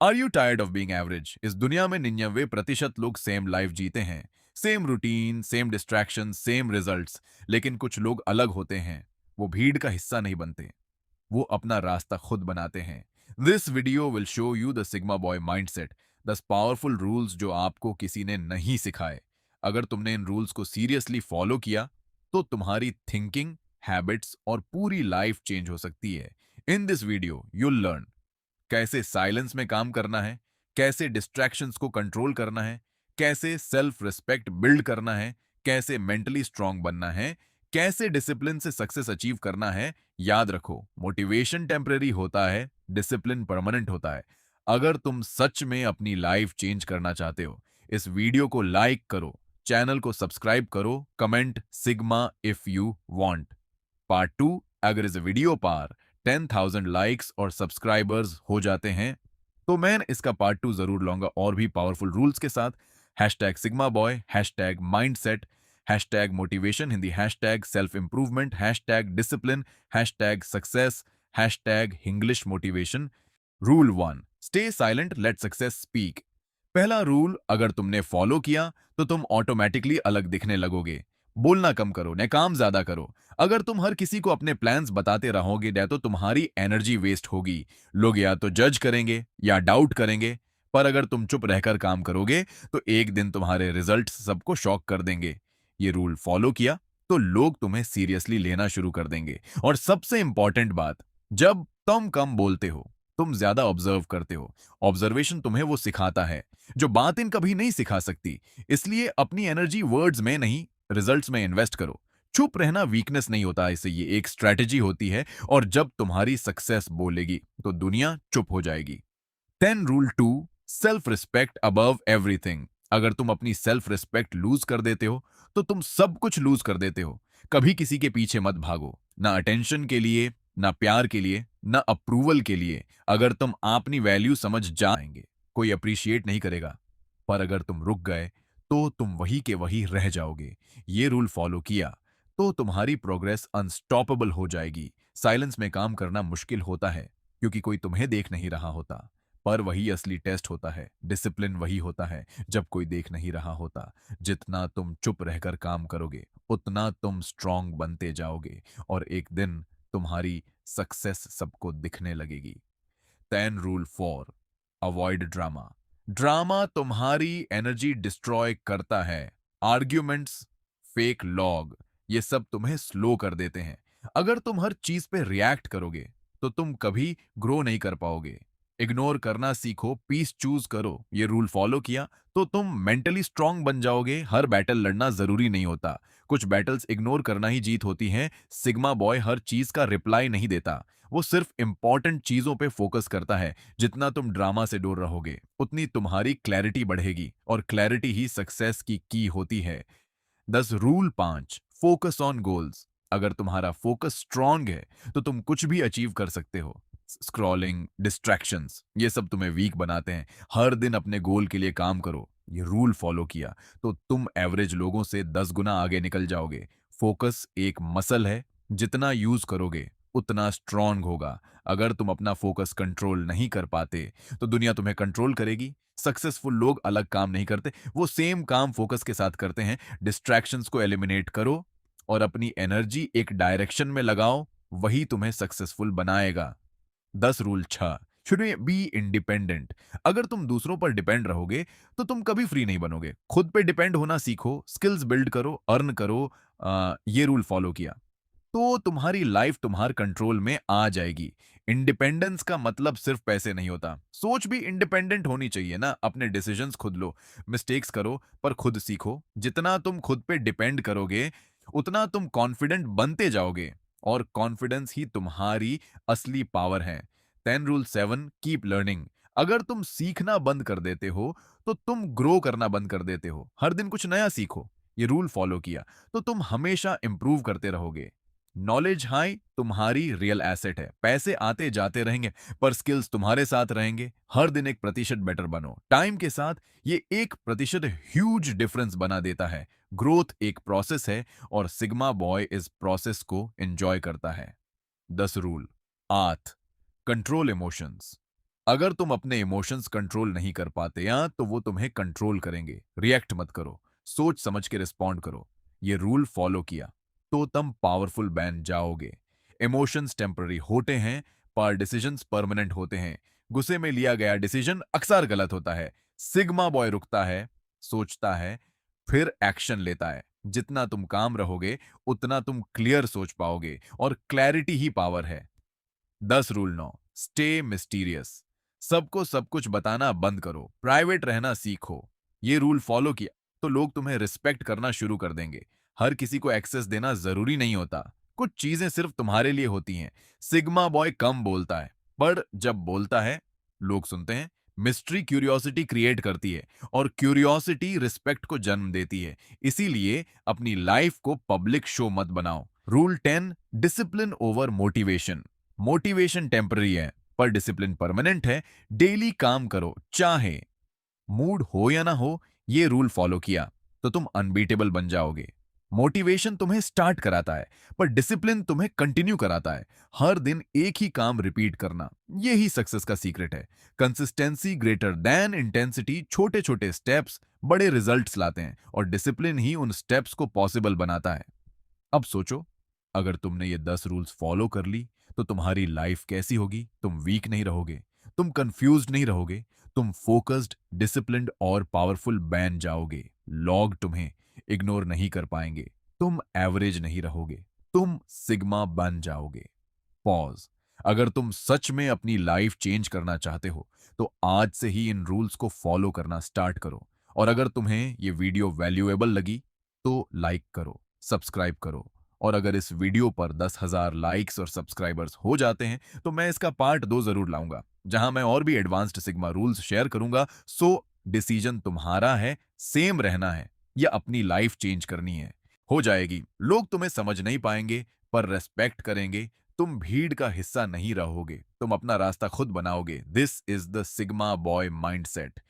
Are you tired of being average? इस दुनिया में 99% लोग सेम लाइफ जीते हैं, same routine, same distraction, same results. लेकिन कुछ लोग अलग होते हैं। वो भीड़ का हिस्सा नहीं बनते, वो अपना रास्ता खुद बनाते हैं। This video will show you the sigma boy mindset, 10 powerful rules जो आपको किसी ने नहीं सिखाए। अगर तुमने इन रूल्स को सीरियसली फॉलो किया तो तुम्हारी थिंकिंग, हैबिट्स और पूरी लाइफ चेंज हो सकती है। In this video you'll learn कैसे साइलेंस में काम करना है, कैसे डिस्ट्रैक्शंस को कंट्रोल करना है, कैसे सेल्फ रिस्पेक्ट बिल्ड करना है, कैसे मेंटली स्ट्रांग बनना है, कैसे डिसिप्लिन से सक्सेस अचीव करना है। याद रखो, मोटिवेशन टेम्परेरी होता है, डिसिप्लिन परमानेंट होता है। अगर तुम सच में अपनी लाइफ चेंज करना चाहते हो, इस वीडियो को लाइक करो, चैनल को सब्सक्राइब करो, comment sigma if you want. Part 2, अगर इस वीडियो पर 10,000 लाइक्स और सब्सक्राइबर्स हो जाते हैं तो मैं इसका पार्ट 2 जरूर लाऊंगा, और भी पावरफुल रूल्स के साथ। Hashtag sigma boy, hashtag mindset, hashtag motivation Hindi, hashtag self improvement, hashtag discipline, hashtag success, hashtag English motivation. Rule 1, stay silent, let success speak. पहला रूल अगर तुमने फॉलो किया तो तुम ऑटोमेटिकली अलग दिखने लगोगे। बोलना कम करो न काम ज्यादा करो। अगर तुम हर किसी को अपने प्लान्स बताते रहोगे न तो तुम्हारी एनर्जी वेस्ट होगी। लोग या तो जज करेंगे या डाउट करेंगे। पर अगर तुम चुप रहकर काम करोगे तो एक दिन तुम्हारे रिजल्ट्स सबको शॉक कर देंगे। ये रूल फॉलो किया तो लोग तुम्हें सीरियसली लेना शुरू कर देंगे। और सबसे इंपॉर्टेंट बात, जब तुम कम बोलते हो तुम ज्यादा ऑब्जर्व करते हो। ऑब्जर्वेशन तुम्हें वो सिखाता है जो बातें कभी नहीं सिखा सकती। इसलिए अपनी एनर्जी वर्ड्स में नहीं, रिजल्ट्स में इन्वेस्ट करो। चुप रहना वीकनेस नहीं होता, इसे ये एक स्ट्रेटेजी होती है। और जब तुम्हारी सक्सेस बोलेगी तो दुनिया चुप हो जाएगी। 10 rule 2, self respect above everything. अगर तुम अपनी सेल्फ रिस्पेक्ट लूज कर देते हो तो तुम सब कुछ लूज कर देते हो। कभी किसी के पीछे मत भागो, ना अटेंशन के लिए, ना प्यार के लिए, ना अप्रूवल के लिए। अगर तुम अपनी वैल्यू समझ जाएंगे, कोई अप्रिशिएट नहीं करेगा। पर अगर तुम रुक गए तो तुम वही के वही रह जाओगे। ये रूल फॉलो किया तो तुम्हारी प्रोग्रेस अनस्टॉपेबल हो जाएगी। साइलेंस में काम करना मुश्किल होता है क्योंकि कोई तुम्हें देख नहीं रहा होता, पर वही असली टेस्ट होता है। डिसिप्लिन वही होता है जब कोई देख नहीं रहा होता। जितना तुम चुप रहकर काम करोगे उतना तुम स्ट्रांग बनते जाओगे, और एक दिन तुम्हारी सक्सेस सबको दिखने लगेगी। 10 रूल 4, अवॉइड ड्रामा। ड्रामा तुम्हारी एनर्जी डिस्ट्रॉय करता है। आर्ग्यूमेंट्स, फेक लॉग, ये सब तुम्हें स्लो कर देते हैं। अगर तुम हर चीज पे रिएक्ट करोगे तो तुम कभी ग्रो नहीं कर पाओगे। इग्नोर करना सीखो, पीस चूज करो। ये रूल फॉलो किया तो तुम मेंटली स्ट्रांग बन जाओगे। हर बैटल लड़ना जरूरी नहीं होता, कुछ बैटल्स इग्नोर करना ही जीत होती है। सिग्मा बॉय हर चीज का रिप्लाई नहीं देता, वो सिर्फ इंपॉर्टेंट चीजों पे फोकस करता है। जितना तुम ड्रामा से दूर रहोगे उतनी तुम्हारी क्लैरिटी बढ़ेगी, और क्लैरिटी ही सक्सेस की होती है। 10 रूल 5, फोकस ऑन गोल्स। अगर तुम्हारा फोकस स्ट्रांग है तो तुम कुछ भी अचीव कर सकते हो। स्क्रॉलिंग, डिस्ट्रैक्शंस, ये सब तुम्हें वीक बनाते हैं। हर दिन अपने गोल के लिए काम करो। ये रूल फॉलो किया तो तुम एवरेज लोगों से 10 गुना आगे निकल जाओगे। फोकस एक मसल है, जितना यूज करोगे उतना स्ट्रांग होगा। अगर तुम अपना फोकस कंट्रोल नहीं कर पाते तो दुनिया तुम्हें कंट्रोल करेगी। सक्सेसफुल लोग अलग काम नहीं करते, वो सेम काम फोकस के साथ करते हैं। डिस्ट्रैक्शंस को एलिमिनेट करो और अपनी एनर्जी एक डायरेक्शन में लगाओ, वही तुम्हें सक्सेसफुल बनाएगा। 10 रूल 6, शुड बी इंडिपेंडेंट। अगर तुम दूसरों पर डिपेंड रहोगे तो तुम कभी फ्री नहीं बनोगे। खुद पे डिपेंड होना सीखो, स्किल्स बिल्ड करो, अर्न करो। ये रूल फॉलो किया तो तुम्हारी लाइफ तुम्हारे कंट्रोल में आ जाएगी। इंडिपेंडेंस का मतलब सिर्फ पैसे नहीं होता, सोच भी इंडिपेंडेंट होनी चाहिए ना। अपने डिसीजंस खुद लो, मिस्टेक्स करो पर खुद सीखो। जितना तुम खुद पे डिपेंड करोगे उतना तुम कॉन्फिडेंट बनते जाओगे, और कॉन्फिडेंस ही तुम्हारी असली पावर है। 10 रूल 7, कीप लर्निंग। अगर तुम सीखना बंद कर देते हो तो तुम ग्रो करना बंद कर देते हो। हर दिन कुछ नया सीखो। ये रूल फॉलो किया तो तुम हमेशा इंप्रूव करते रहोगे। नॉलेज हाई तुम्हारी रियल एसेट है। पैसे आते जाते रहेंगे पर स्किल्स तुम्हारे साथ रहेंगे। हर दिन 1% बेटर बनो। टाइम के साथ ये 1% ह्यूज डिफरेंस बना देता है। ग्रोथ एक प्रोसेस है और सिग्मा बॉय इस प्रोसेस को एंजॉय करता है। 10 रूल 8, कंट्रोल इमोशंस। अगर तुम अपने इमोशंस कंट्रोल नहीं कर पाते या तो वो तुम्हें कंट्रोल करेंगे। रिएक्ट मत करो, सोच समझ के रिस्पॉन्ड करो। ये रूल फॉलो किया तो तुम पावरफुल बन जाओगे। इमोशंस टेम्पररी होते हैं पर डिसीजंस परमानेंट होते हैं। गुस्से में लिया गया डिसीजन अक्सर गलत होता है। सिग्मा बॉय रुकता है, सोचता है, फिर एक्शन लेता है। जितना तुम काम रहोगे उतना तुम क्लियर सोच पाओगे और क्लैरिटी ही पावर है। 10 रूल 9 स्टे मिस्टीरियस। सबको सब कुछ बताना बंद करो, प्राइवेट रहना सीखो। ये रूल फॉलो किया तो लोग तुम्हें रिस्पेक्ट करना शुरू कर देंगे। हर किसी को एक्सेस देना जरूरी नहीं होता, कुछ चीजें सिर्फ तुम्हारे लिए होती हैं। सिग्मा बॉय कम बोलता है पर जब बोलता है लोग सुनते हैं। मिस्ट्री क्यूरियोसिटी क्रिएट करती है और क्यूरियोसिटी रिस्पेक्ट को जन्म देती है। इसीलिए अपनी लाइफ को पब्लिक शो मत बनाओ। Rule 10 discipline over motivation. Motivation temporary है पर डिसिप्लिन परमानेंट है। डेली काम करो चाहे मूड हो या ना हो। ये रूल फॉलो किया तो तुम अनबीटेबल बन जाओगे। मोटिवेशन तुम्हें स्टार्ट कराता है पर डिसिप्लिन तुम्हें कंटिन्यू कराता है। हर दिन एक ही काम रिपीट करना, यही सक्सेस का सीक्रेट है। Consistency greater than intensity. छोटे छोटे स्टेप्स बड़े रिजल्ट्स लाते हैं और डिसिप्लिन ही उन स्टेप्स को पॉसिबल बनाता है। अब सोचो, अगर तुमने ये 10 रूल्स फॉलो कर ली तो तुम्हारी लाइफ कैसी होगी। तुम वीक नहीं रहोगे, तुम कंफ्यूज्ड नहीं रहोगे, तुम फोकस्ड, डिसिप्लिन्ड और पावरफुल बन जाओगे। लॉग तुम्हें इग्नोर नहीं कर पाएंगे, तुम एवरेज नहीं रहोगे, तुम सिग्मा बन जाओगे। पॉज। अगर तुम सच में अपनी लाइफ चेंज करना चाहते हो तो आज से ही इन रूल्स को फॉलो करना स्टार्ट करो। और अगर तुम्हें ये वीडियो वैल्यूएबल लगी तो लाइक करो, सब्सक्राइब करो। और अगर इस वीडियो पर 10,000 लाइक्स और सब्सक्राइबर्स हो जाते हैं तो मैं इसका पार्ट 2 जरूर लाऊंगा, जहां मैं और भी एडवांस्ड सिग्मा रूल्स शेयर करूंगा। सो डिसीजन तुम्हारा है, सेम रहना है या अपनी लाइफ चेंज करनी है। हो जाएगी। लोग तुम्हें समझ नहीं पाएंगे पर रेस्पेक्ट करेंगे। तुम भीड़ का हिस्सा नहीं रहोगे, तुम अपना रास्ता खुद बनाओगे। This is the sigma boy mindset.